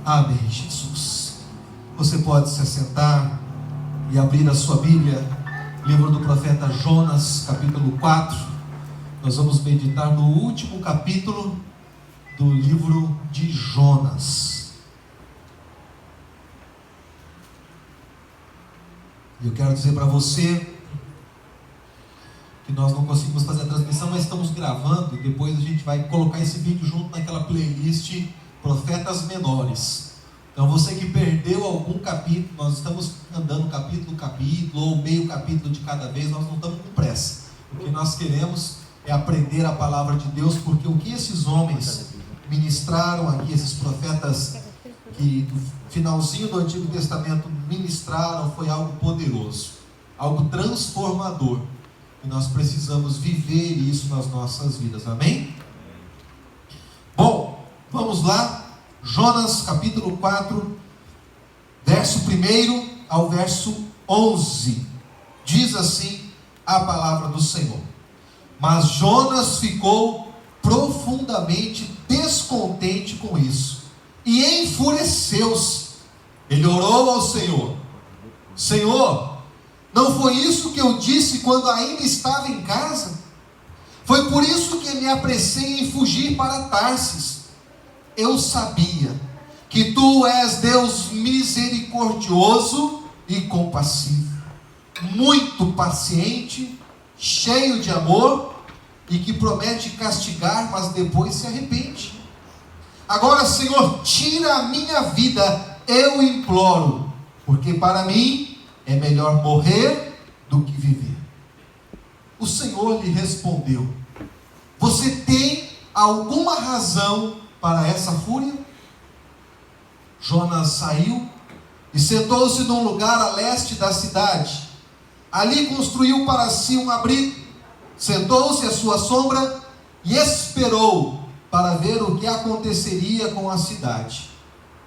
Amém, Jesus. Você pode se assentar e abrir a sua Bíblia, livro do profeta Jonas, capítulo 4. Nós vamos meditar no último capítulo do livro de Jonas. Eu quero dizer para você que nós não conseguimos fazer a transmissão, mas estamos gravando, e depois a gente vai colocar esse vídeo junto naquela playlist Profetas Menores. Então você que perdeu algum capítulo, nós estamos andando capítulo a capítulo, ou meio capítulo de cada vez, nós não estamos com pressa. O que nós queremos é aprender a palavra de Deus, porque o que esses homens ministraram aqui, esses profetas que do finalzinho do Antigo Testamento ministraram, foi algo poderoso, algo transformador. E nós precisamos viver isso nas nossas vidas, amém? Bom, vamos lá, Jonas capítulo 4, verso 1 ao verso 11, diz assim a palavra do Senhor: Mas Jonas ficou profundamente descontente com isso, e enfureceu-se. Ele orou ao Senhor: Senhor, não foi isso que eu disse quando ainda estava em casa? Foi por isso que me apressei em fugir para Tarsis. Eu sabia que tu és Deus misericordioso e compassivo, muito paciente, cheio de amor, e que promete castigar, mas depois se arrepende. Agora, Senhor, tira a minha vida, eu imploro, porque para mim é melhor morrer do que viver. O Senhor lhe respondeu: Você tem alguma razão para essa fúria? Jonas saiu e sentou-se num lugar a leste da cidade. Ali construiu para si um abrigo, sentou-se à sua sombra e esperou para ver o que aconteceria com a cidade.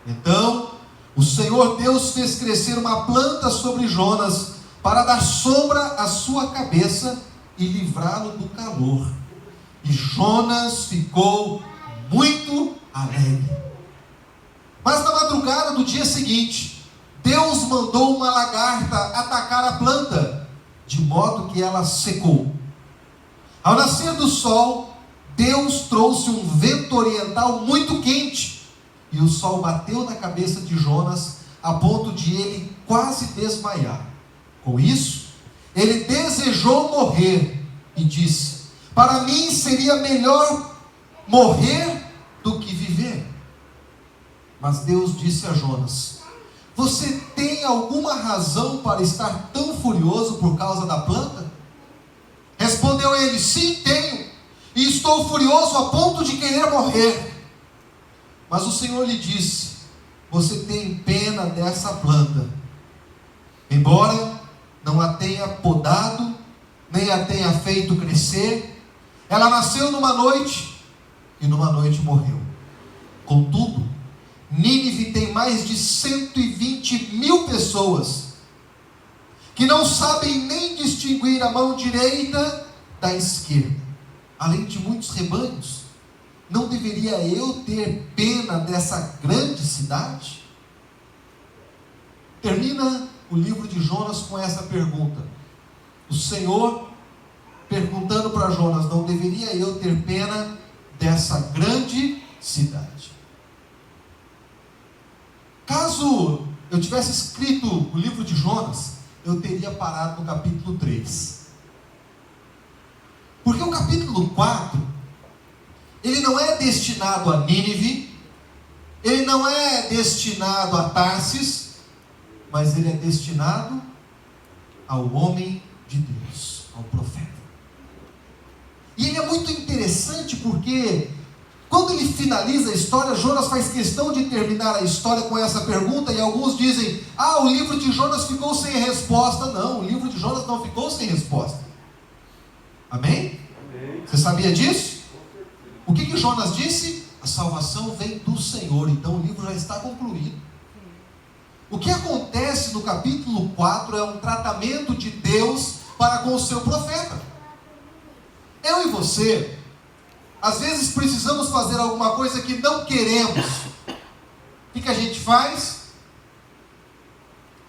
Então o Senhor Deus fez crescer uma planta sobre Jonas para dar sombra à sua cabeça e livrá-lo do calor. E Jonas ficou muito alegre. Mas na madrugada do dia seguinte, Deus mandou uma lagarta atacar a planta, de modo que ela secou. Ao nascer do sol, Deus trouxe um vento oriental muito quente, e o sol bateu na cabeça de Jonas, a ponto de ele quase desmaiar. Com isso, ele desejou morrer e disse: Para mim seria melhor morrer do que viver. Mas Deus disse a Jonas: Você tem alguma razão para estar tão furioso por causa da planta? Respondeu ele: Sim, tenho, e estou furioso a ponto de querer morrer. Mas o Senhor lhe disse: Você tem pena dessa planta, embora não a tenha podado, nem a tenha feito crescer. Ela nasceu numa noite, e numa noite morreu. Contudo, Nínive tem mais de 120.000 pessoas, que não sabem nem distinguir a mão direita da esquerda, além de muitos rebanhos. Não deveria eu ter pena dessa grande cidade? Termina o livro de Jonas com essa pergunta. O Senhor perguntando para Jonas: não deveria eu ter pena dessa grande cidade? Caso eu tivesse escrito o livro de Jonas, eu teria parado no capítulo 3. Porque o capítulo 4, ele não é destinado a Nínive, ele não é destinado a Tarsis, mas ele é destinado ao homem de Deus, ao profeta. E ele é muito interessante porque, quando ele finaliza a história, Jonas faz questão de terminar a história com essa pergunta, e alguns dizem: o livro de Jonas ficou sem resposta. Não, o livro de Jonas não ficou sem resposta. Amém? Você sabia disso? O que Jonas disse? A salvação vem do Senhor. Então o livro já está concluído. O que acontece no capítulo 4 é um tratamento de Deus para com o seu profeta. Eu e você, às vezes precisamos fazer alguma coisa que não queremos. O que a gente faz?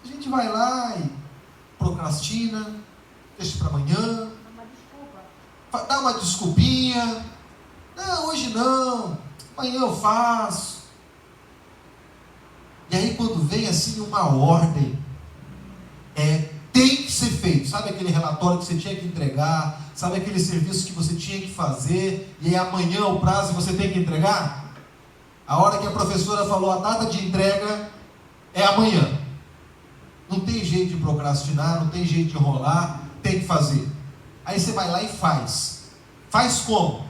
A gente vai lá e procrastina, deixa para amanhã, dá uma desculpinha, não, hoje não, amanhã eu faço. E aí quando vem assim uma ordem, tem que ser feito, sabe aquele relatório que você tinha que entregar, sabe aquele serviço que você tinha que fazer, e aí amanhã o prazo você tem que entregar? A hora que a professora falou, a data de entrega é amanhã. Não tem jeito de procrastinar, não tem jeito de enrolar, tem que fazer. Aí você vai lá e faz. Faz como?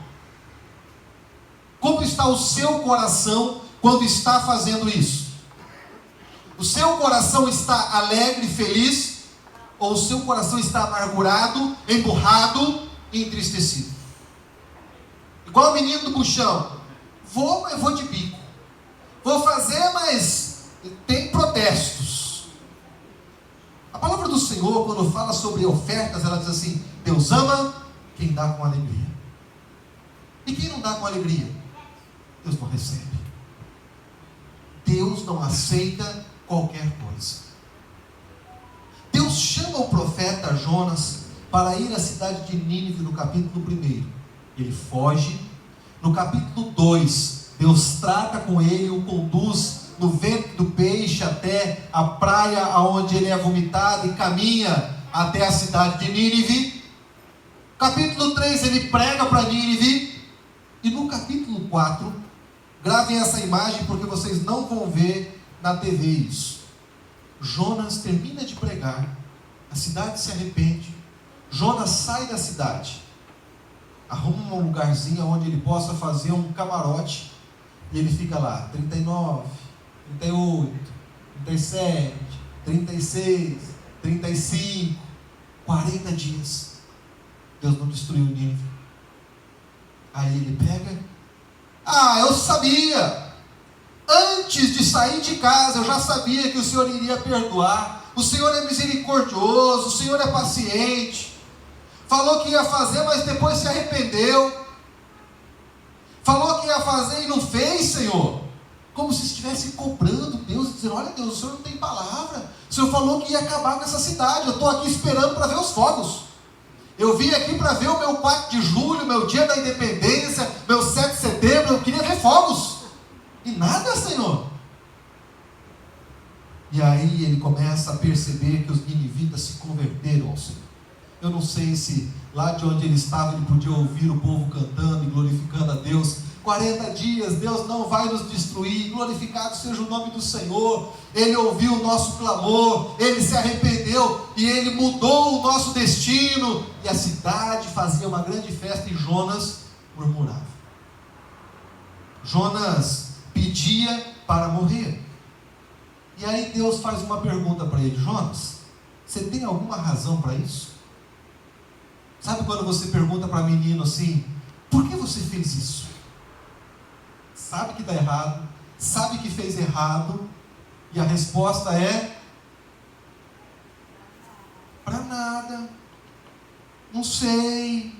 Como está o seu coração quando está fazendo isso? O seu coração está alegre, feliz? Ou o seu coração está amargurado, emburrado e entristecido? Igual o menino do buchão. Mas vou de bico. Vou fazer, mas tem protestos. A palavra do Senhor, quando fala sobre ofertas, ela diz assim: Deus ama quem dá com alegria. E quem não dá com alegria, Deus não recebe. Deus não aceita qualquer coisa. Deus chama o profeta Jonas para ir à cidade de Nínive no capítulo 1. Ele foge. No capítulo 2, Deus trata com ele, o conduz no ventre do peixe até a praia onde ele é vomitado e caminha até a cidade de Nínive. Capítulo 3, ele prega para Nínive. E no capítulo 4, gravem essa imagem porque vocês não vão ver na TV isso. Jonas termina de pregar, a cidade se arrepende, Jonas sai da cidade, arruma um lugarzinho onde ele possa fazer um camarote, e ele fica lá, 39, 38, 37, 36, 35, 40 dias, Deus não destruiu Nínive. Aí ele pega, eu sabia, antes de sair de casa, eu já sabia que o Senhor iria perdoar. O Senhor é misericordioso, o Senhor é paciente. Falou que ia fazer, mas depois se arrependeu. Falou que ia fazer e não fez, Senhor. Como se estivesse cobrando Deus, dizendo: olha Deus, o Senhor não tem palavra. O Senhor falou que ia acabar com essa cidade. Eu estou aqui esperando para ver os fogos. Eu vim aqui para ver o meu 4 de julho, meu dia da independência, meu 7 de setembro. Eu queria ver fogos. E nada, Senhor. E aí ele começa a perceber que os ninivitas se converteram ao Senhor. Eu não sei se lá de onde ele estava ele podia ouvir o povo cantando e glorificando a Deus. 40 dias, Deus não vai nos destruir, glorificado seja o nome do Senhor. Ele ouviu o nosso clamor, Ele se arrependeu e Ele mudou o nosso destino. E a cidade fazia uma grande festa e Jonas murmurava. Jonas pedia para morrer. E aí Deus faz uma pergunta para ele: Jonas, você tem alguma razão para isso? Sabe quando você pergunta para menino assim: por que você fez isso? Sabe que está errado, sabe que fez errado, e a resposta é: para nada, não sei.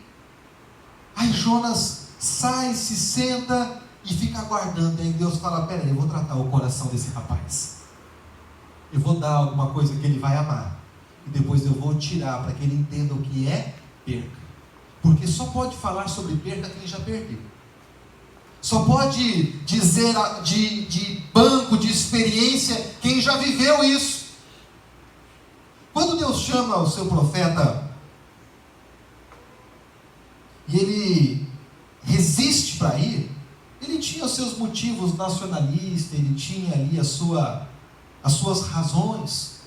Aí Jonas sai, se senta e fica aguardando. Aí Deus fala: peraí, eu vou tratar o coração desse rapaz, eu vou dar alguma coisa que ele vai amar, e depois eu vou tirar para que ele entenda o que é perca. Porque só pode falar sobre perda quem já perdeu. Só pode dizer de banco, de experiência, quem já viveu isso. Quando Deus chama o seu profeta e ele resiste para ir, ele tinha os seus motivos nacionalistas, ele tinha ali as suas razões.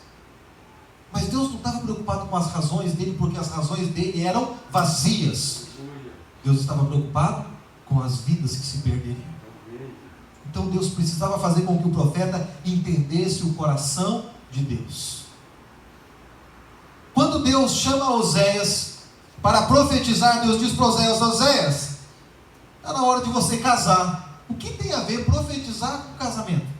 Mas Deus não estava preocupado com as razões dele, porque as razões dele eram vazias. Deus estava preocupado com as vidas que se perderiam. Então Deus precisava fazer com que o profeta entendesse o coração de Deus. Quando Deus chama Oséias para profetizar, Deus diz para Oséias: Oséias, está na hora de você casar. O que tem a ver profetizar com casamento?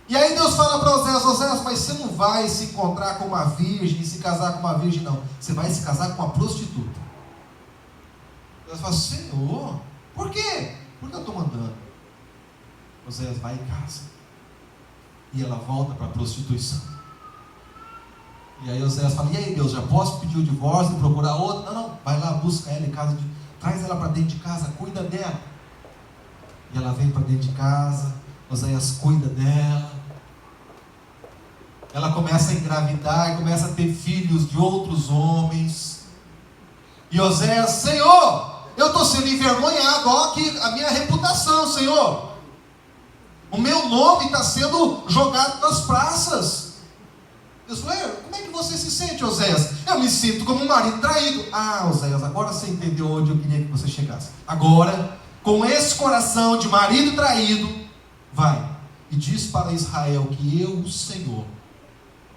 E aí Deus fala para Oséias: Oséias, mas você não vai se encontrar com uma virgem, se casar com uma virgem, não. Você vai se casar com uma prostituta. Deus fala: Senhor, por quê? Porque eu estou mandando. Oséias, vai em casa. E ela volta para a prostituição. E aí Oséias fala, e aí Deus, já posso pedir o divórcio e procurar outra? Não, vai lá, busca ela em casa, traz ela para dentro de casa, cuida dela. E ela vem para dentro de casa, Oséias cuida dela. Ela começa a engravidar e começa a ter filhos de outros homens. E Oséias, Senhor, eu estou sendo envergonhado, ó, que a minha reputação, Senhor. O meu nome está sendo jogado nas praças. Deus falou, como é que você se sente, Oséias? Eu me sinto como um marido traído. Ah, Oséias, agora você entendeu onde eu queria que você chegasse. Agora, com esse coração de marido traído, vai e diz para Israel que eu, o Senhor,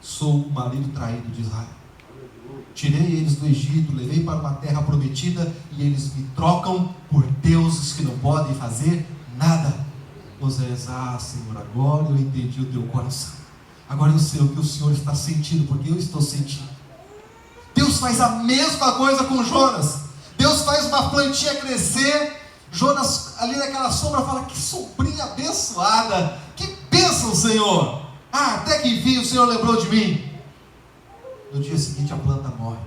sou o marido traído de Israel. Tirei eles do Egito, levei para uma terra prometida, e eles me trocam por deuses que não podem fazer nada. Oséias, Senhor, agora eu entendi o teu coração. Agora eu sei o que o Senhor está sentindo, porque eu estou sentindo. Deus faz a mesma coisa com Jonas. Deus faz uma plantinha crescer. Jonas, ali naquela sombra, fala, que sombrinha abençoada. Que bênção, Senhor. Até que enfim o Senhor lembrou de mim. No dia seguinte a planta morre.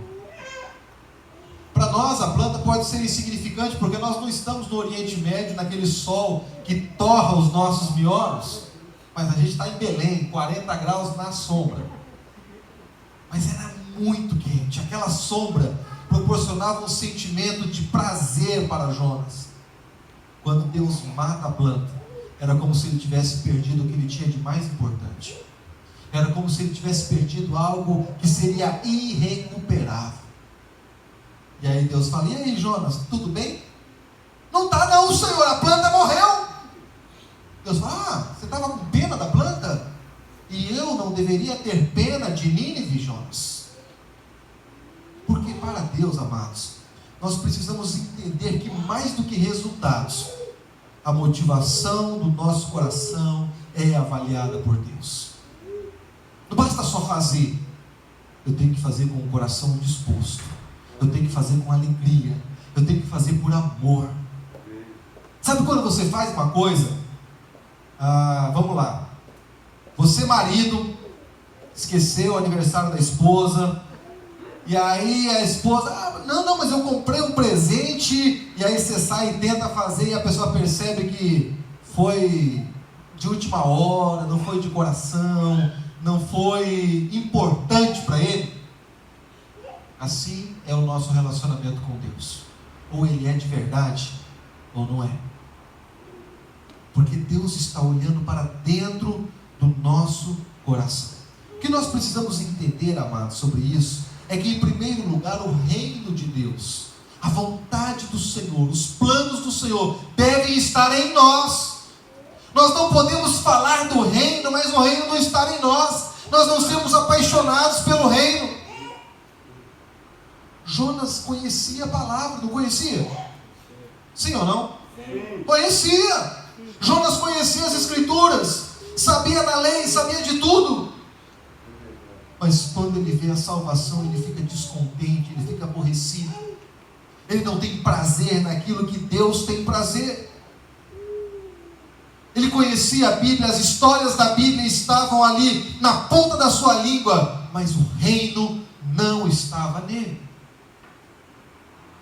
Para nós a planta pode ser insignificante, porque nós não estamos no Oriente Médio, naquele sol que torra os nossos miolos. Mas a gente está em Belém, 40 graus na sombra. Mas era muito quente. Aquela sombra proporcionava um sentimento de prazer para Jonas. Quando Deus mata a planta, era como se ele tivesse perdido o que ele tinha de mais importante. Era como se ele tivesse perdido algo que seria irrecuperável. E aí Deus fala, e aí Jonas, tudo bem? Não está não, Senhor, a planta morreu. Deus fala, você estava com pena da planta? E eu não deveria ter pena de Nínive, Jonas? Porque para Deus, amados, nós precisamos entender que mais do que resultados, a motivação do nosso coração é avaliada por Deus. Não basta só fazer. Eu tenho que fazer com o coração disposto. Eu tenho que fazer com alegria. Eu tenho que fazer por amor. Sabe quando você faz uma coisa? Vamos lá. Você, marido, esqueceu o aniversário da esposa. E aí a esposa, não, mas eu comprei um presente. E aí você sai e tenta fazer, e a pessoa percebe que foi de última hora, não foi de coração, não foi importante para ele. Assim é o nosso relacionamento com Deus. Ou ele é de verdade, ou não é. Porque Deus está olhando para dentro do nosso coração. O que nós precisamos entender, amados, sobre isso, é que em primeiro lugar o reino de Deus, a vontade do Senhor, os planos do Senhor devem estar em nós. Nós não podemos falar do reino, mas o reino não está em nós. Nós não somos apaixonados pelo reino. Jonas conhecia a palavra, não conhecia? Sim ou não? Sim. Conhecia. Jonas conhecia as escrituras, sabia da lei, sabia de tudo. Mas quando ele vê a salvação, ele fica descontente, ele fica aborrecido. Ele não tem prazer naquilo que Deus tem prazer. Ele conhecia a Bíblia, as histórias da Bíblia estavam ali na ponta da sua língua, mas o reino não estava nele.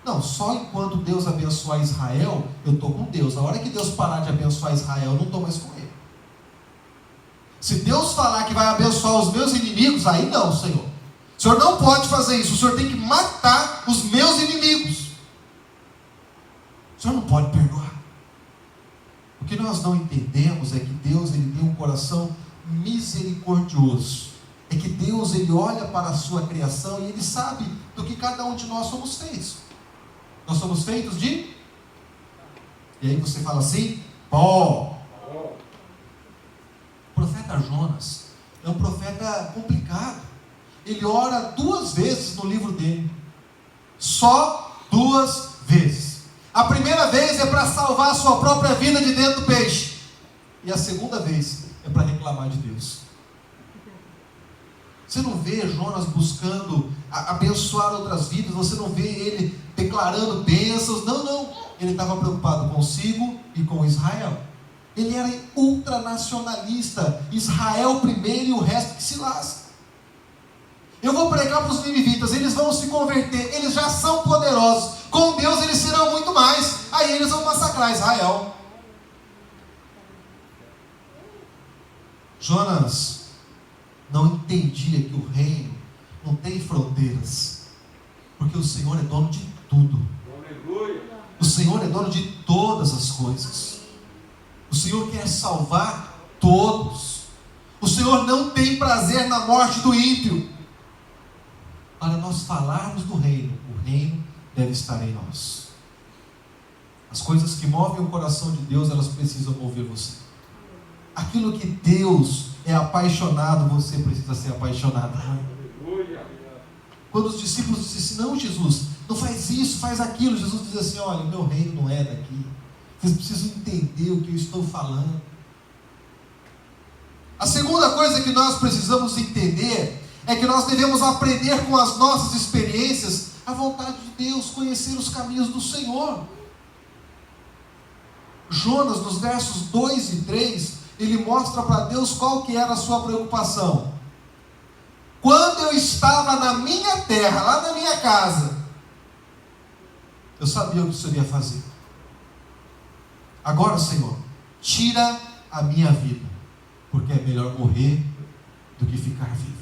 Não, só enquanto Deus abençoar Israel, eu estou com Deus. A hora que Deus parar de abençoar Israel, eu não estou mais com ele. Se Deus falar que vai abençoar os meus inimigos, aí não, Senhor. O Senhor não pode fazer isso. O Senhor tem que matar os meus inimigos. O Senhor não pode perdoar. O que nós não entendemos é que Deus, ele tem um coração misericordioso. É que Deus, ele olha para a sua criação e ele sabe do que cada um de nós somos feitos. Nós somos feitos de... E aí você fala assim, pó. O profeta Jonas é um profeta complicado. Ele ora 2 vezes no livro dele. Só 2 vezes. A primeira vez é para salvar a sua própria vida de dentro do peixe. E a segunda vez é para reclamar de Deus. Você não vê Jonas buscando abençoar outras vidas. Você não vê ele declarando bênçãos. Não. Ele estava preocupado consigo e com Israel. Ele era ultranacionalista. Israel primeiro e o resto que se lasca. Eu vou pregar para os ninivitas, eles vão se converter, eles já são poderosos. Com Deus eles serão muito mais. Aí eles vão massacrar Israel. Jonas não entendia que o reino não tem fronteiras, porque o Senhor é dono de tudo. O Senhor é dono de todas as coisas. O Senhor quer salvar todos. O Senhor não tem prazer na morte do ímpio. Para nós falarmos do reino, o reino deve estar em nós. As coisas que movem o coração de Deus, elas precisam mover você. Aquilo que Deus é apaixonado, você precisa ser apaixonado. Quando os discípulos disseram, não, Jesus, não faz isso, faz aquilo, Jesus diz assim, olha, o meu reino não é daqui. Vocês precisam entender o que eu estou falando. A segunda coisa que nós precisamos entender é que nós devemos aprender com as nossas experiências a vontade de Deus, conhecer os caminhos do Senhor. Jonas, nos versos 2 e 3, ele mostra para Deus qual que era a sua preocupação. Quando eu estava na minha terra, lá na minha casa, eu sabia o que o Senhor ia fazer. Agora, Senhor, tira a minha vida, porque é melhor morrer do que ficar vivo.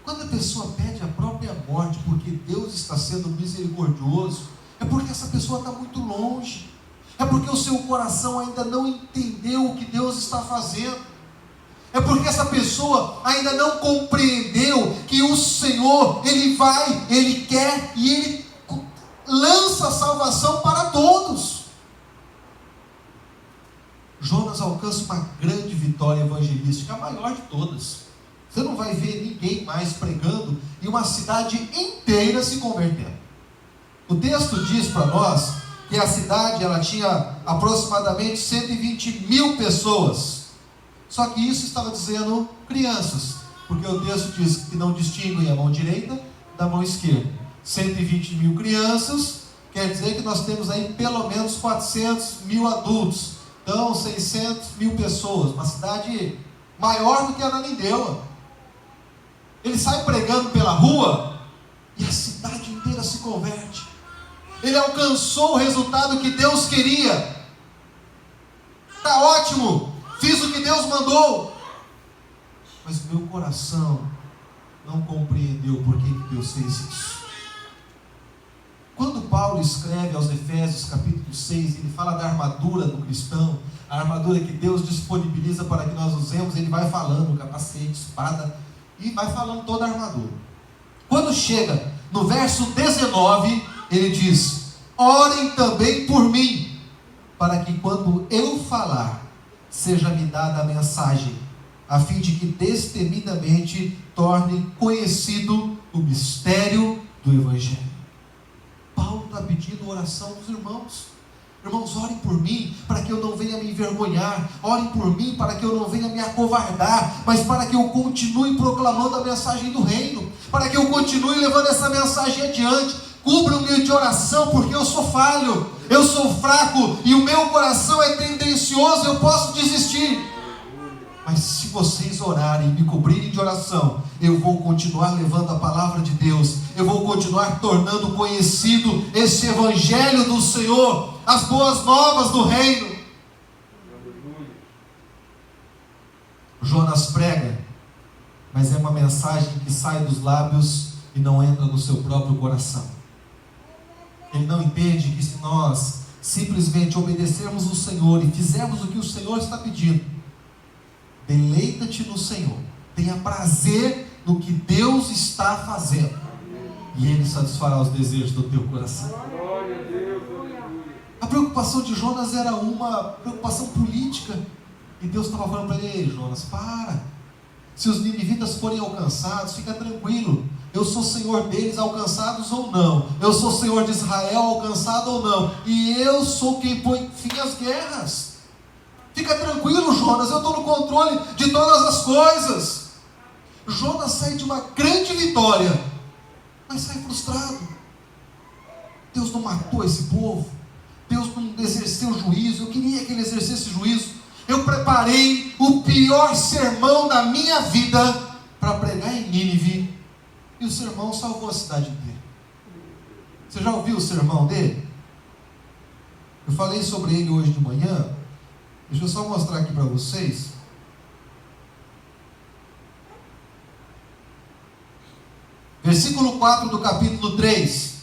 Quando a pessoa pede a própria morte porque Deus está sendo misericordioso, é porque essa pessoa está muito longe. É porque o seu coração ainda não entendeu o que Deus está fazendo. É porque essa pessoa ainda não compreendeu que o Senhor, Ele vai, Ele quer e Ele lança a salvação para todos. Jonas alcança uma grande vitória evangelística, a maior de todas. Você não vai ver ninguém mais pregando e uma cidade inteira se convertendo. O texto diz para nós que a cidade ela tinha aproximadamente 120 mil pessoas. Só que isso estava dizendo crianças, porque o texto diz que não distinguem a mão direita da mão esquerda. 120 mil crianças, quer dizer que nós temos aí pelo menos 400 mil adultos. Então 600 mil pessoas, uma cidade maior do que Ananindeua. Ele sai pregando pela rua e a cidade inteira se converte. Ele alcançou o resultado que Deus queria. Está ótimo, fiz o que Deus mandou. Mas o meu coração não compreendeu por que Deus fez isso. Quando Paulo escreve aos Efésios capítulo 6, ele fala da armadura do cristão, a armadura que Deus disponibiliza para que nós usemos, ele vai falando, capacete, espada, e vai falando toda a armadura. Quando chega no verso 19, ele diz, orem também por mim, para que quando eu falar, seja-me dada a mensagem, a fim de que destemidamente torne conhecido o mistério do Evangelho. Paulo está pedindo oração dos irmãos. Irmãos, orem por mim, para que eu não venha me envergonhar. Orem por mim, para que eu não venha me acovardar, mas para que eu continue proclamando a mensagem do reino, para que eu continue levando essa mensagem adiante. Cubram-me de oração, porque eu sou falho, eu sou fraco, e o meu coração é tendencioso, eu posso desistir. Mas se vocês orarem e me cobrirem de oração, eu vou continuar levando a palavra de Deus, eu vou continuar tornando conhecido esse Evangelho do Senhor, as boas novas do reino. Jonas prega, mas é uma mensagem que sai dos lábios e não entra no seu próprio coração. Ele não entende que se nós simplesmente obedecermos o Senhor e fizermos o que o Senhor está pedindo, deleita-te no Senhor, tenha prazer no que Deus está fazendo, e Ele satisfará os desejos do teu coração. A preocupação de Jonas era uma preocupação política, e Deus estava falando para ele, Jonas, para, se os ninivitas forem alcançados, fica tranquilo, eu sou Senhor deles, alcançados ou não, eu sou Senhor de Israel, alcançado ou não, e eu sou quem põe fim às guerras. Fica tranquilo, Jonas, eu estou no controle de todas as coisas. Jonas sai de uma grande vitória, mas sai frustrado. Deus não matou esse povo, Deus não exerceu juízo. Eu queria que ele exercesse juízo. Eu preparei o pior sermão da minha vida para pregar em Nínive, e o sermão salvou a cidade inteira. Você já ouviu o sermão dele? Eu falei sobre ele hoje de manhã. Deixa eu só mostrar aqui para vocês. Versículo 4 do capítulo 3.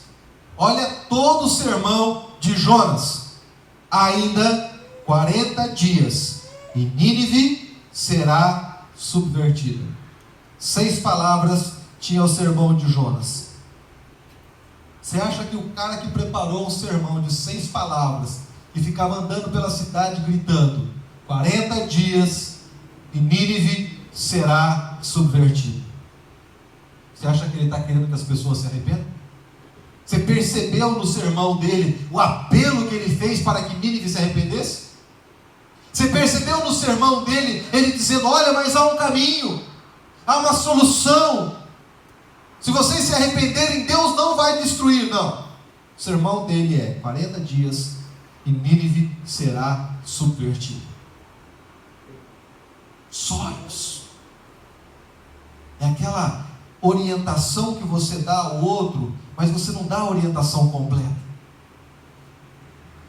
Olha todo o sermão de Jonas. Ainda 40 dias e Nínive será subvertida. 6 palavras tinha o sermão de Jonas. Você acha que o cara que preparou um sermão de 6 palavras e ficava andando pela cidade gritando 40 dias e Nínive será subvertida, você acha que ele está querendo que as pessoas se arrependam? Você percebeu no sermão dele o apelo que ele fez para que Nínive se arrependesse? Você percebeu no sermão dele ele dizendo: olha, mas há um caminho, há uma solução. Se vocês se arrependerem, Deus não vai destruir. Não. O sermão dele é 40 dias e Nínive será subvertida. Sonhos. É aquela orientação que você dá ao outro, mas você não dá a orientação completa.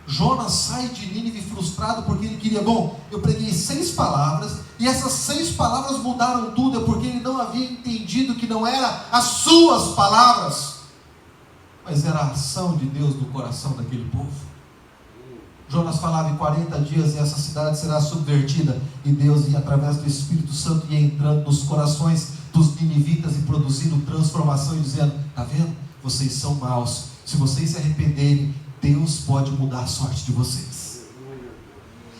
Jonas sai de Nínive frustrado porque ele queria, eu preguei 6 palavras e essas 6 palavras mudaram tudo. É porque ele não havia entendido que não eram as suas palavras, mas era a ação de Deus no coração daquele povo. Jonas falava em 40 dias e essa cidade será subvertida, e Deus ia, através do Espírito Santo, ia entrando nos corações dos ninivitas e produzindo transformação e dizendo: está vendo? Vocês são maus, se vocês se arrependerem, Deus pode mudar a sorte de vocês.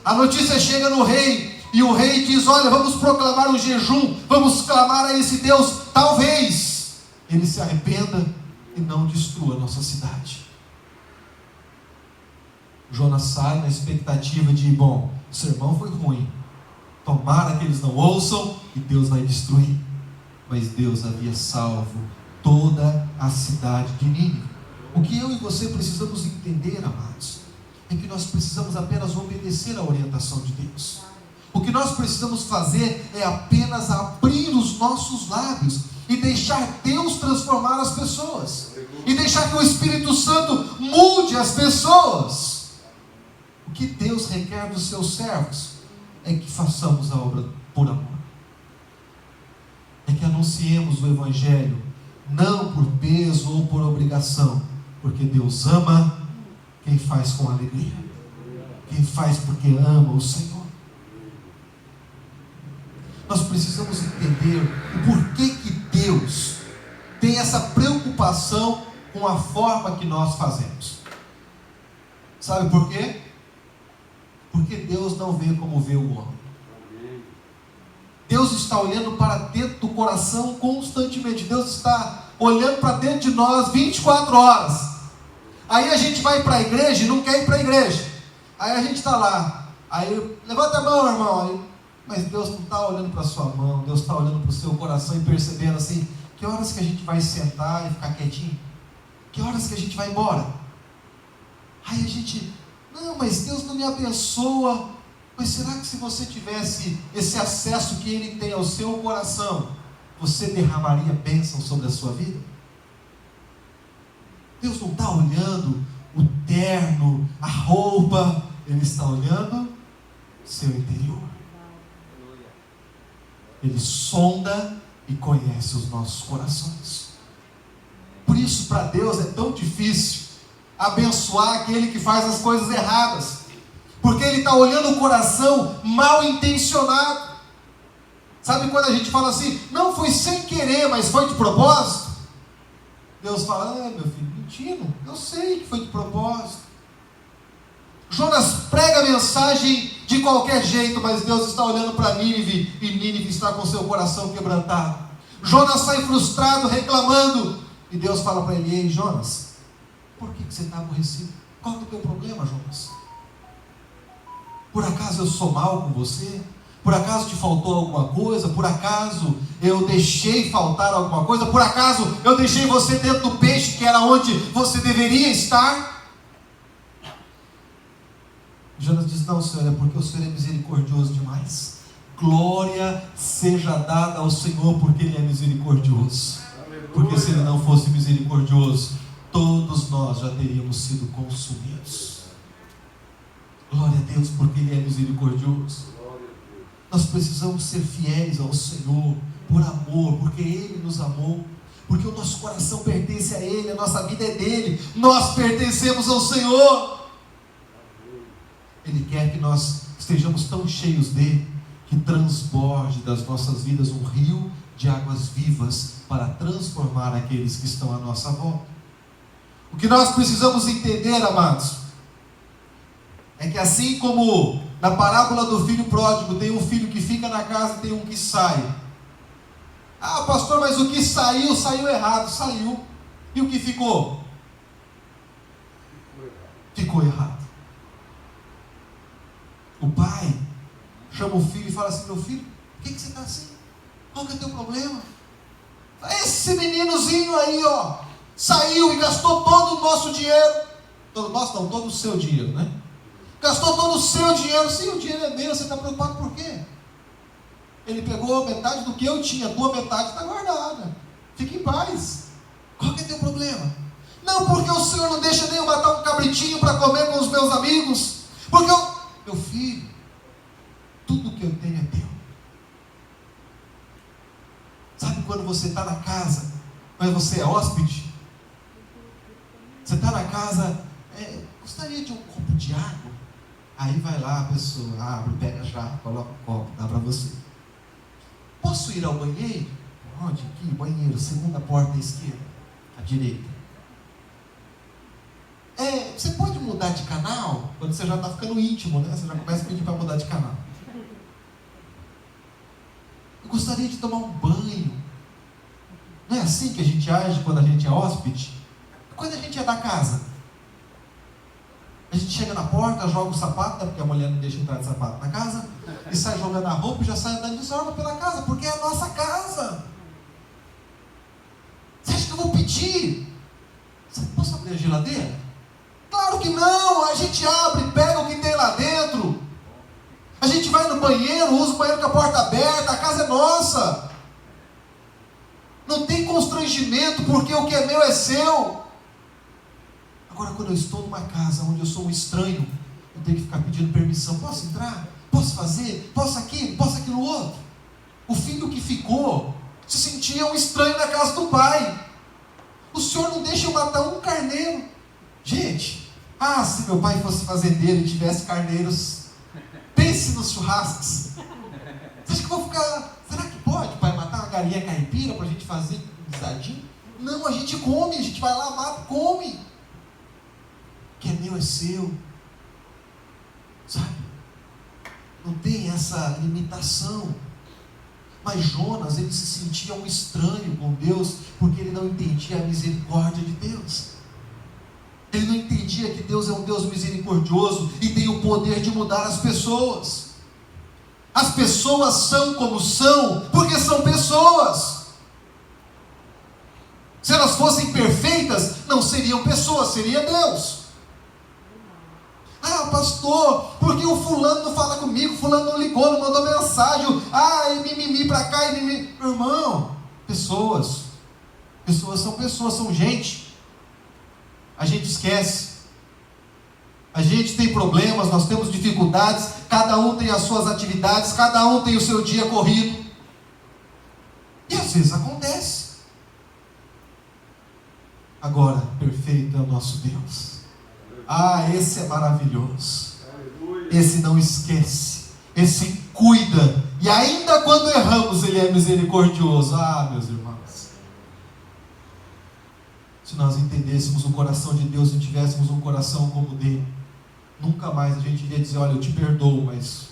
A notícia chega no rei, e o rei diz: olha, vamos proclamar um jejum, vamos clamar a esse Deus, talvez ele se arrependa e não destrua a nossa cidade. Jonas sai na expectativa de, o sermão foi ruim, tomara que eles não ouçam e Deus vai destruir. Mas Deus havia salvo toda a cidade de Nínive. O que eu e você precisamos entender, amados, é que nós precisamos apenas obedecer à orientação de Deus. O que nós precisamos fazer é apenas abrir os nossos lábios e deixar Deus transformar as pessoas, e deixar que o Espírito Santo mude as pessoas. O que Deus requer dos seus servos é que façamos a obra por amor, é que anunciemos o Evangelho, não por peso ou por obrigação, porque Deus ama quem faz com alegria, quem faz porque ama o Senhor. Nós precisamos entender o porquê que Deus tem essa preocupação com a forma que nós fazemos. Sabe por quê? Porque Deus não vê como vê o homem. Deus está olhando para dentro do coração constantemente. Deus está olhando para dentro de nós 24 horas. Aí a gente vai para a igreja e não quer ir para a igreja. Aí a gente está lá. Aí levanta a mão, irmão. Aí, mas Deus não está olhando para a sua mão. Deus está olhando para o seu coração e percebendo assim: que horas que a gente vai sentar e ficar quietinho? Que horas que a gente vai embora? Aí a gente: não, mas Deus não me abençoa. Mas será que se você tivesse esse acesso que Ele tem ao seu coração, você derramaria bênção sobre a sua vida? Deus não está olhando o terno, a roupa, Ele está olhando o seu interior. Ele sonda e conhece os nossos corações. Por isso, para Deus é tão difícil abençoar aquele que faz as coisas erradas, porque Ele está olhando o coração mal intencionado. Sabe quando a gente fala assim: não, foi sem querer, mas foi de propósito? Deus fala: meu filho, mentindo, eu sei que foi de propósito. Jonas prega a mensagem de qualquer jeito, mas Deus está olhando para Nínive, e Nínive está com seu coração quebrantado. Jonas sai frustrado, reclamando, e Deus fala para ele: ei, Jonas, por que você está aborrecido? Qual é o teu problema, Jonas? Por acaso eu sou mal com você? Por acaso te faltou alguma coisa? Por acaso eu deixei faltar alguma coisa? Por acaso eu deixei você dentro do peixe, que era onde você deveria estar? diz: não, Senhor, é porque o Senhor é misericordioso demais. Glória seja dada ao Senhor, porque Ele é misericordioso. Porque se Ele não fosse misericordioso, todos nós já teríamos sido consumidos. Glória a Deus, porque Ele é misericordioso. Nós precisamos ser fiéis ao Senhor, por amor, porque Ele nos amou, porque o nosso coração pertence a Ele, a nossa vida é dEle, nós pertencemos ao Senhor. Ele quer que nós estejamos tão cheios dEle, que transborde das nossas vidas um rio de águas vivas, para transformar aqueles que estão à nossa volta. O que nós precisamos entender, amados, é que assim como na parábola do filho pródigo, tem um filho que fica na casa e tem um que sai. Ah, pastor, mas o que saiu, saiu errado. Saiu. E o que ficou? Ficou errado. O pai chama o filho e fala assim: meu filho, por que você está assim? Qual que é o teu problema? Esse meninozinho aí, ó, saiu e gastou todo o nosso dinheiro. Todo nosso não, todo o seu dinheiro, né? Gastou todo o seu dinheiro. Sim, o dinheiro é meu, você está preocupado por quê? Ele pegou metade do que eu tinha, a tua metade está guardada. Fique em paz. Qual que é teu problema? Não, porque o Senhor não deixa nem eu matar um cabritinho para comer com os meus amigos. Porque eu... Meu filho, tudo que eu tenho é teu. Sabe quando você está na casa, mas você é hóspede? Você está na casa, gostaria de um copo de água? Aí vai lá a pessoa, abre, pega a jarra, coloca o copo, dá para você. Posso ir ao banheiro? Pode, aqui, banheiro, segunda porta à esquerda, à direita. Você pode mudar de canal? Quando você já está ficando íntimo, né? Você já começa a pedir para mudar de canal. Eu gostaria de tomar um banho. Não é assim que a gente age quando a gente é hóspede? Quando a gente é da casa, a gente chega na porta, joga o sapato, né, porque a mulher não deixa entrar de sapato na casa, e sai jogando a roupa e já sai andando desordem pela casa, porque é a nossa casa. Você acha que eu vou pedir? Posso abrir a geladeira? Claro que não, a gente abre, pega o que tem lá dentro. A gente vai no banheiro, usa o banheiro com a porta aberta, a casa é nossa. Não tem constrangimento, porque o que é meu é seu. Agora, quando eu estou numa casa onde eu sou um estranho, eu tenho que ficar pedindo permissão. Posso entrar? Posso fazer? Posso aquilo? Posso aquilo outro? O filho que ficou se sentia um estranho na casa do pai. O Senhor não deixa eu matar um carneiro. Gente, se meu pai fosse fazendeiro e tivesse carneiros, pense nos churrascos. Você acha que eu vou ficar... Será que pode, pai, matar uma galinha caipira para a gente fazer um guisadinho? Não, a gente come, a gente vai lá, mata, come. O que é meu é seu. Sabe? Não tem essa limitação. Mas Jonas, ele se sentia um estranho com Deus, porque ele não entendia a misericórdia de Deus. Ele não entendia que Deus é um Deus misericordioso e tem o poder de mudar as pessoas. As pessoas são como são, porque são pessoas. Se elas fossem perfeitas, não seriam pessoas, seria Deus. Pastor, porque o fulano não fala comigo, fulano não ligou, não mandou mensagem, mimimi pra cá e mimimi. Meu irmão, pessoas são pessoas, são gente. A gente esquece. A gente tem problemas, nós temos dificuldades, cada um tem as suas atividades, cada um tem o seu dia corrido. E às vezes acontece. Agora, perfeito é o nosso Deus. Esse é maravilhoso. Esse não esquece. Esse cuida. E ainda quando erramos, Ele é misericordioso. Meus irmãos, se nós entendêssemos o coração de Deus e tivéssemos um coração como o dele, nunca mais a gente iria dizer: olha, eu te perdoo, mas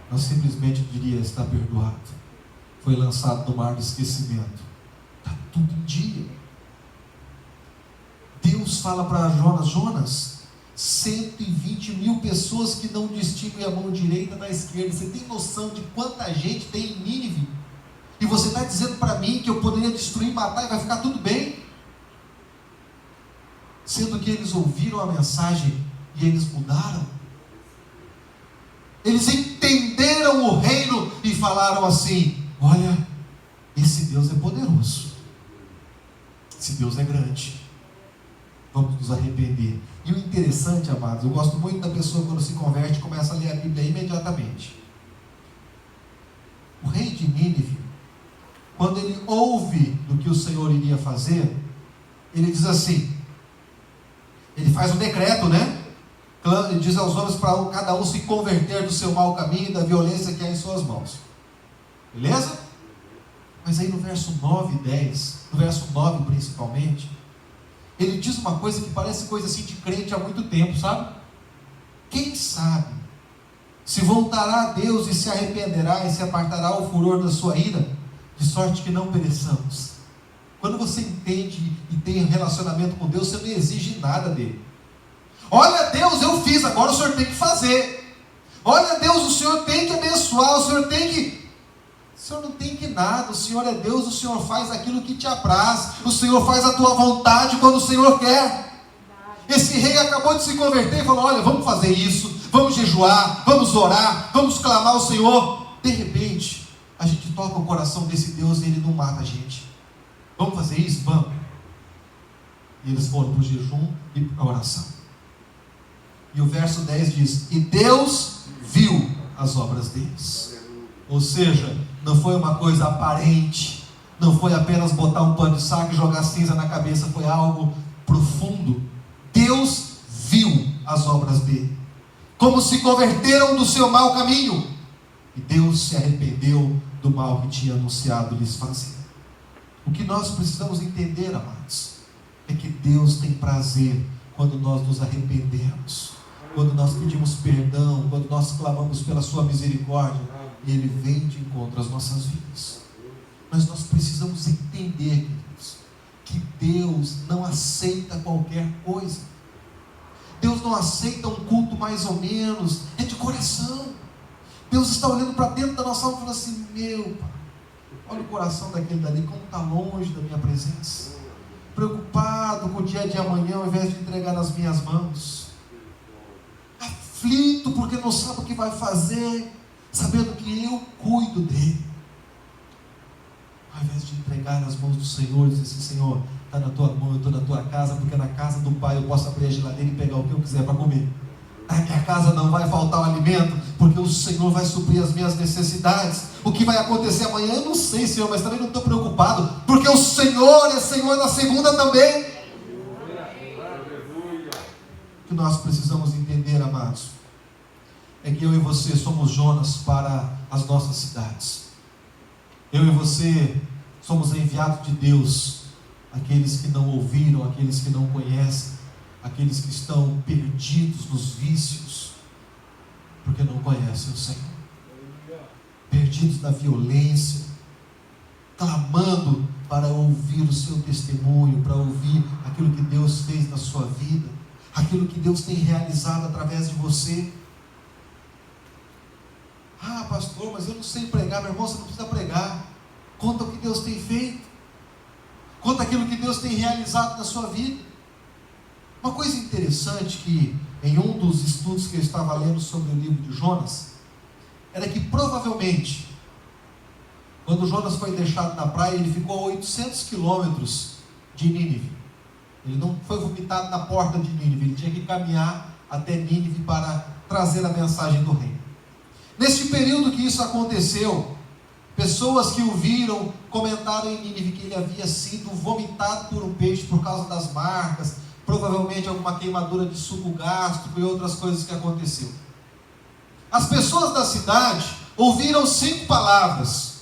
nós simplesmente diria: está perdoado, foi lançado no mar do esquecimento, está tudo em dia. Deus fala para Jonas, 120 mil pessoas que não distinguem a mão direita da esquerda. Você tem noção de quanta gente tem em Nínive? E você está dizendo para mim que eu poderia destruir, matar e vai ficar tudo bem? sendo que eles ouviram a mensagem e eles mudaram. Eles entenderam o reino e falaram assim: olha, esse Deus é poderoso, esse Deus é grande, vamos nos arrepender. E o interessante, amados, eu gosto muito da pessoa quando se converte e começa a ler a Bíblia imediatamente. O rei de Nínive, quando ele ouve do que o Senhor iria fazer, ele diz assim, ele faz um decreto, né? Ele diz aos homens para cada um se converter do seu mau caminho e da violência que há em suas mãos. Beleza? Mas aí no verso 9 e 10, no verso 9 principalmente, ele diz uma coisa que parece coisa assim de crente há muito tempo, sabe? Quem sabe se voltará a Deus e se arrependerá e se apartará o furor da sua ira, de sorte que não pereçamos. Quando você entende e tem um relacionamento com Deus, você não exige nada dele. Olha, Deus, eu fiz, agora o Senhor tem que fazer. Olha, Deus, o Senhor tem que abençoar, o Senhor tem que... O Senhor não tem que nada, o Senhor é Deus, o Senhor faz aquilo que te apraz, o Senhor faz a tua vontade quando o Senhor quer. Esse rei acabou de se converter e falou: olha, vamos fazer isso, vamos jejuar, vamos orar, vamos clamar ao Senhor. De repente, a gente toca o coração desse Deus e ele não mata a gente. Vamos fazer isso? Vamos. E eles foram para o jejum e para a oração. E o verso 10 diz: e Deus viu as obras deles. Ou seja, não foi uma coisa aparente, não foi apenas botar um pano de saco e jogar cinza na cabeça, foi algo profundo. Deus viu as obras dele, como se converteram do seu mau caminho, e Deus se arrependeu do mal que tinha anunciado lhes fazer. O que nós precisamos entender, amados, é que Deus tem prazer quando nós nos arrependemos, quando nós pedimos perdão, quando nós clamamos pela sua misericórdia, e Ele vem de encontro às nossas vidas. Mas nós precisamos entender, queridos, que Deus não aceita qualquer coisa. Deus não aceita um culto mais ou menos, é de coração. Deus está olhando para dentro da nossa alma e falando assim: meu Pai, olha o coração daquele dali, como está longe da minha presença, preocupado com o dia de amanhã ao invés de entregar nas minhas mãos, aflito porque não sabe o que vai fazer, sabendo que eu cuido dele. Ao invés de entregar nas mãos do Senhor, dizer assim: Senhor, está na tua mão, eu estou na tua casa, porque na casa do Pai eu posso abrir a geladeira e pegar o que eu quiser para comer. Na minha casa não vai faltar o alimento, porque o Senhor vai suprir as minhas necessidades. O que vai acontecer amanhã eu não sei, Senhor, mas também não estou preocupado, porque o Senhor é Senhor na segunda também. O que nós precisamos entender, amados, é que eu e você somos Jonas para as nossas cidades. Eu e você somos enviados de Deus, aqueles que não ouviram, aqueles que não conhecem, aqueles que estão perdidos nos vícios, porque não conhecem o Senhor, perdidos na violência, clamando para ouvir o seu testemunho, para ouvir aquilo que Deus fez na sua vida, aquilo que Deus tem realizado através de você. Ah, pastor, mas eu não sei pregar. Meu irmão, você não precisa pregar. Conta o que Deus tem feito. Conta aquilo que Deus tem realizado na sua vida. Uma coisa interessante que em um dos estudos que eu estava lendo sobre o livro de Jonas, era que provavelmente, quando Jonas foi deixado na praia, ele ficou a 800 quilômetros de Nínive. Ele não foi vomitado na porta de Nínive, ele tinha que caminhar até Nínive para trazer a mensagem do reino. Neste período que isso aconteceu, pessoas que o viram comentaram em Nínive que ele havia sido vomitado por um peixe por causa das marcas, provavelmente alguma queimadura de suco gástrico e outras coisas que aconteceu. As pessoas da cidade ouviram 5 palavras,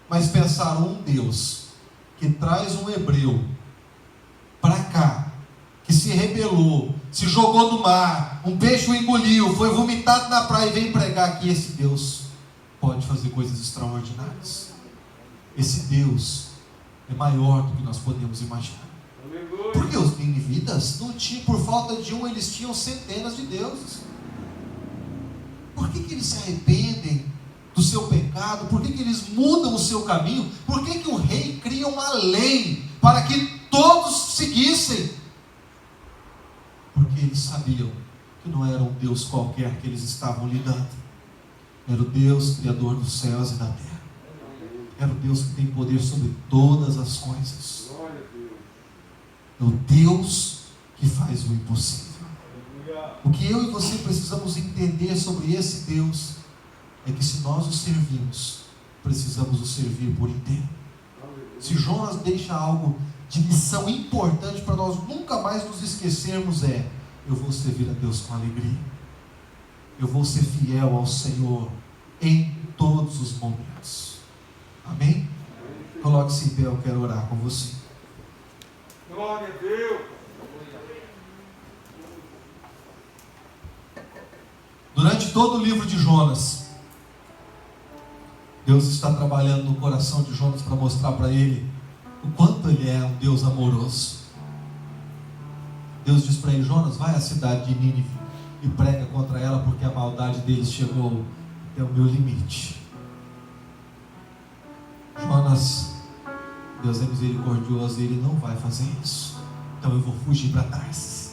mas pensaram: um Deus que traz um hebreu para cá, que se rebelou, se jogou no mar, um peixe o engoliu, foi vomitado na praia e veio pregar aqui, esse Deus pode fazer coisas extraordinárias. Esse Deus é maior do que nós podemos imaginar. Porque os ninivitas não tinham, por falta de um, eles tinham centenas de deuses. Por que eles se arrependem do seu pecado? Por que eles mudam o seu caminho? Por que o rei cria uma lei para que todos seguissem? eles sabiam que não era um Deus qualquer que eles estavam lidando. Era o Deus Criador dos céus e da terra. Era o Deus que tem poder sobre todas as coisas. É o Deus que faz o impossível. O que eu e você precisamos entender sobre esse Deus é que se nós o servimos, precisamos o servir por inteiro. Se Jonas deixa algo de lição importante para nós nunca mais nos esquecermos, eu vou servir a Deus com alegria. Eu vou ser fiel ao Senhor em todos os momentos. Amém? Coloque-se em pé, eu quero orar com você. Glória a Deus. Durante todo o livro de Jonas, Deus está trabalhando no coração de Jonas para mostrar para ele o quanto ele é um Deus amoroso. Deus diz para ele: Jonas, vai à cidade de Nínive e prega contra ela, porque a maldade deles chegou até o meu limite. Jonas, Deus é misericordioso e Ele não vai fazer isso. Então eu vou fugir para Tarsis.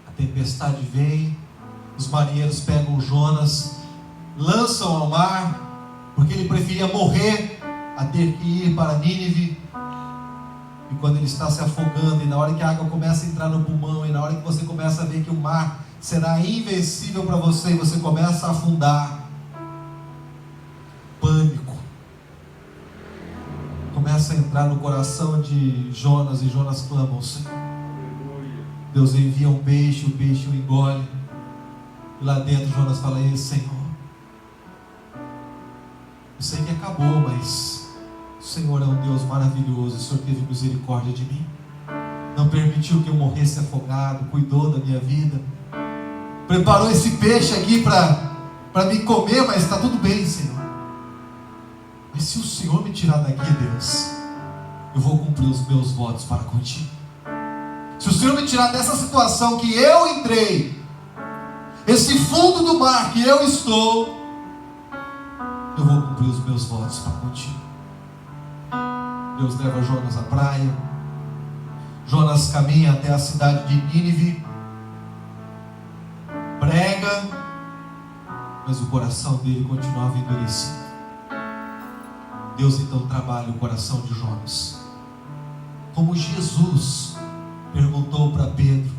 A tempestade vem, os marinheiros pegam Jonas, lançam ao mar, porque ele preferia morrer a ter que ir para Nínive. E quando ele está se afogando, e na hora que a água começa a entrar no pulmão, e na hora que você começa a ver que o mar será invencível para você, e você começa a afundar, pânico começa a entrar no coração de Jonas, e Jonas clama ao Senhor. Deus envia um peixe, o peixe o engole, e lá dentro Jonas fala: Ei, Senhor, eu sei que acabou, mas o Senhor é um Deus maravilhoso, o Senhor teve misericórdia de mim, não permitiu que eu morresse afogado, cuidou da minha vida, preparou esse peixe aqui para me comer, mas está tudo bem, Senhor. Mas se o Senhor me tirar daqui, Deus, eu vou cumprir os meus votos para contigo. Se o Senhor me tirar dessa situação que eu entrei, esse fundo do mar que eu estou, eu vou cumprir os meus votos para contigo. Deus leva Jonas à praia. Jonas caminha até a cidade de Nínive, prega, mas o coração dele continuava endurecido. Deus então trabalha o coração de Jonas, como Jesus perguntou para Pedro,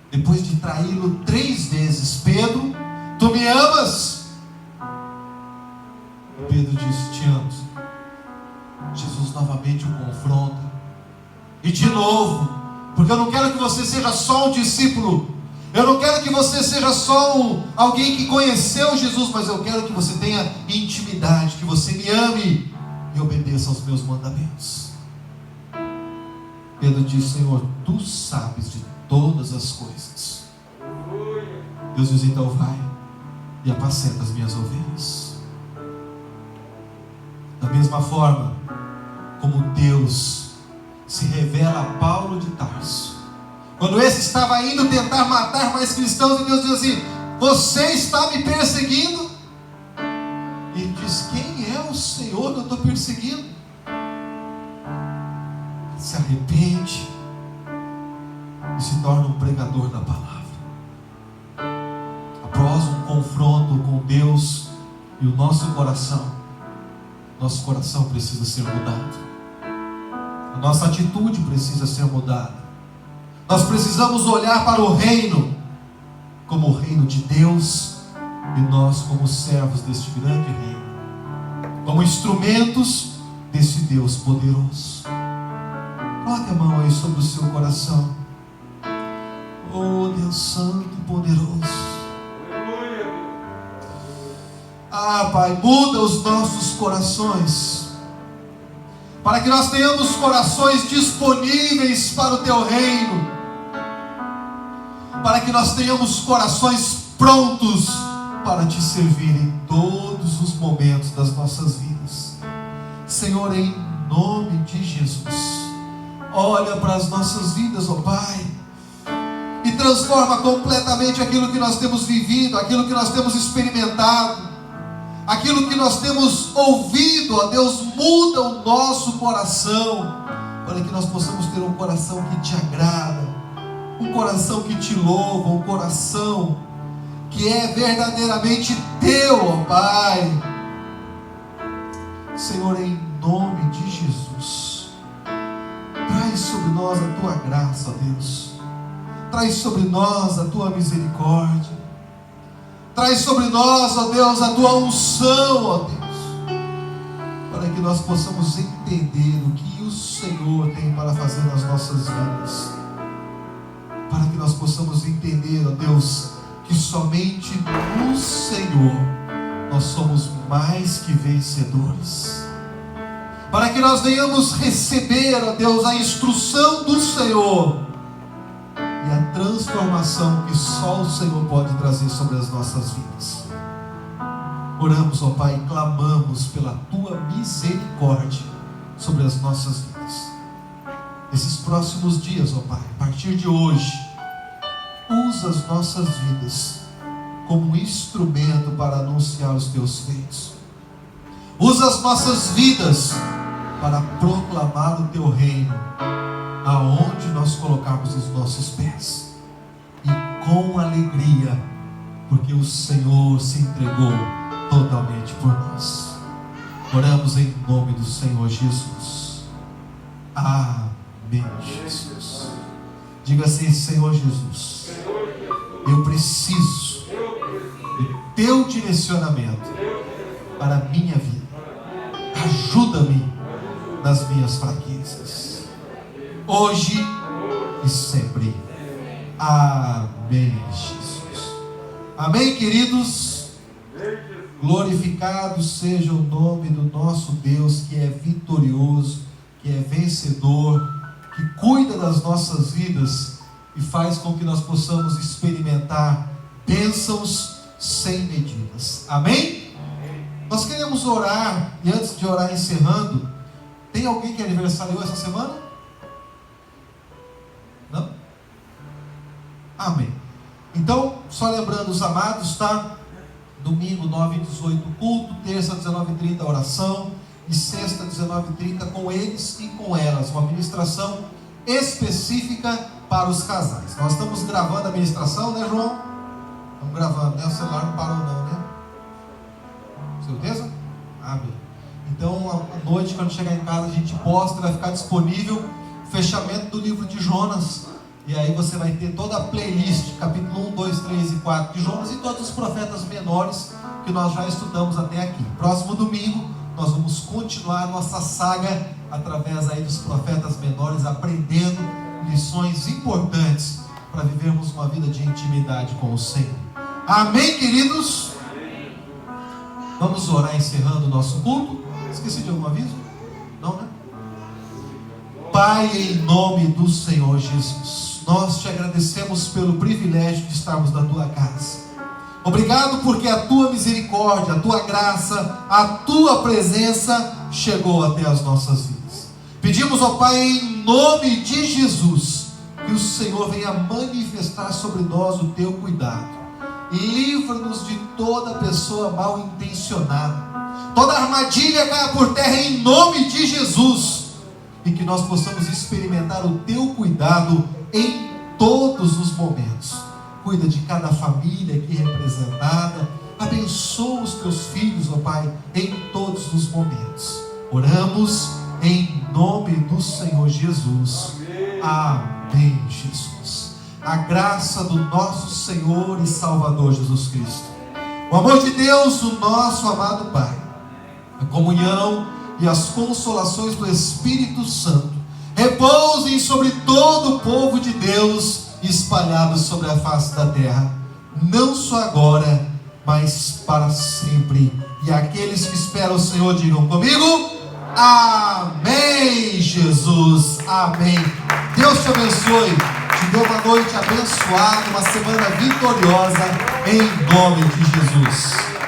depois de traí-lo 3 vezes: Pedro, tu me amas? Pedro disse: te amo. Jesus novamente o confronta, e de novo, porque eu não quero que você seja só um discípulo, eu não quero que você seja só alguém que conheceu Jesus, mas eu quero que você tenha intimidade, que você me ame e obedeça aos meus mandamentos. Pedro disse: Senhor, tu sabes de todas as coisas. Deus diz: então vai e apacenta as minhas ovelhas. Da mesma forma como Deus se revela a Paulo de Tarso, quando esse estava indo tentar matar mais cristãos, e Deus diz assim: você está me perseguindo? Ele diz: quem é o Senhor que eu estou perseguindo? Se arrepende e se torna um pregador da palavra. Após um confronto com Deus e o nosso coração precisa ser mudado. A nossa atitude precisa ser mudada. Nós precisamos olhar para o reino como o reino de Deus, e nós como servos deste grande reino, como instrumentos desse Deus poderoso. Coloque a mão aí sobre o seu coração. Oh Deus Santo e poderoso. Ah, Pai, muda os nossos corações, para que nós tenhamos corações disponíveis para o Teu reino, para que nós tenhamos corações prontos para Te servir em todos os momentos das nossas vidas. Senhor, em nome de Jesus, olha para as nossas vidas, ó Pai, e transforma completamente aquilo que nós temos vivido, aquilo que nós temos experimentado, aquilo que nós temos ouvido, ó Deus. Muda o nosso coração, para que nós possamos ter um coração que Te agrada, um coração que te louva, um coração que é verdadeiramente teu, ó Pai. Senhor, em nome de Jesus, traz sobre nós a tua graça, ó Deus. Traz sobre nós a tua misericórdia. Traz sobre nós, ó Deus, a tua unção, ó Deus, para que nós possamos entender o que o Senhor tem para fazer nas nossas vidas. Para que nós possamos entender, ó Deus, que somente no Senhor nós somos mais que vencedores. Para que nós venhamos receber, ó Deus, a instrução do Senhor e a transformação que só o Senhor pode trazer sobre as nossas vidas. Oramos, ó Pai, e clamamos pela tua misericórdia sobre as nossas vidas. Esses próximos dias, ó Pai, a partir de hoje, usa as nossas vidas como um instrumento para anunciar os teus feitos. Usa as nossas vidas para proclamar o teu reino aonde nós colocarmos os nossos pés, e com alegria, porque o Senhor se entregou totalmente por nós. Oramos em nome do Senhor Jesus. Amém, Jesus. Diga assim: Senhor Jesus, eu preciso do teu direcionamento para a minha vida. Ajuda-me nas minhas fraquezas, hoje e sempre. Amém, Jesus. Amém, queridos. Glorificado seja o nome do nosso Deus, que é vitorioso, que é vencedor, que cuida das nossas vidas e faz com que nós possamos experimentar bênçãos sem medidas. Amém? Nós queremos orar, e antes de orar encerrando, tem alguém que aniversariou essa semana? Não? Amém. Então, só lembrando os amados, tá? Domingo 9h18 culto, terça 19h30 oração, e sexta 19h30 com eles e com elas, uma ministração específica para os casais. Nós estamos gravando a ministração, né, João? Estamos gravando, né? O celular não parou não, né? Certeza? Amém. Então, à noite, quando chegar em casa, a gente posta, vai ficar disponível o fechamento do livro de Jonas. E aí você vai ter toda a playlist, capítulo 1, 2, 3 e 4 de Jonas, e todos os profetas menores que nós já estudamos até aqui. Próximo domingo, nós vamos continuar a nossa saga através aí dos profetas menores, aprendendo lições importantes para vivermos uma vida de intimidade com o Senhor. Amém, queridos? Vamos orar encerrando o nosso culto. Esqueci de algum aviso? Não, né? Pai, em nome do Senhor Jesus, nós te agradecemos pelo privilégio de estarmos na tua casa. Obrigado porque a tua misericórdia, a tua graça, a tua presença chegou até as nossas vidas. Pedimos, ó Pai, em nome de Jesus, que o Senhor venha manifestar sobre nós o teu cuidado. Livra-nos de toda pessoa mal intencionada. Toda armadilha caia por terra em nome de Jesus. E que nós possamos experimentar o teu cuidado em todos os momentos. Cuida de cada família aqui representada. Abençoa os teus filhos, ó Pai, em todos os momentos. Oramos em nome do Senhor Jesus. Amém, Jesus. A graça do nosso Senhor e Salvador Jesus Cristo, o amor de Deus, o nosso amado Pai, a comunhão e as consolações do Espírito Santo repousem sobre todo o povo de Deus espalhado sobre a face da terra, não só agora, mas para sempre. E aqueles que esperam o Senhor digam comigo: amém, Jesus, amém. Deus te abençoe, te dê uma noite abençoada, uma semana vitoriosa, em nome de Jesus.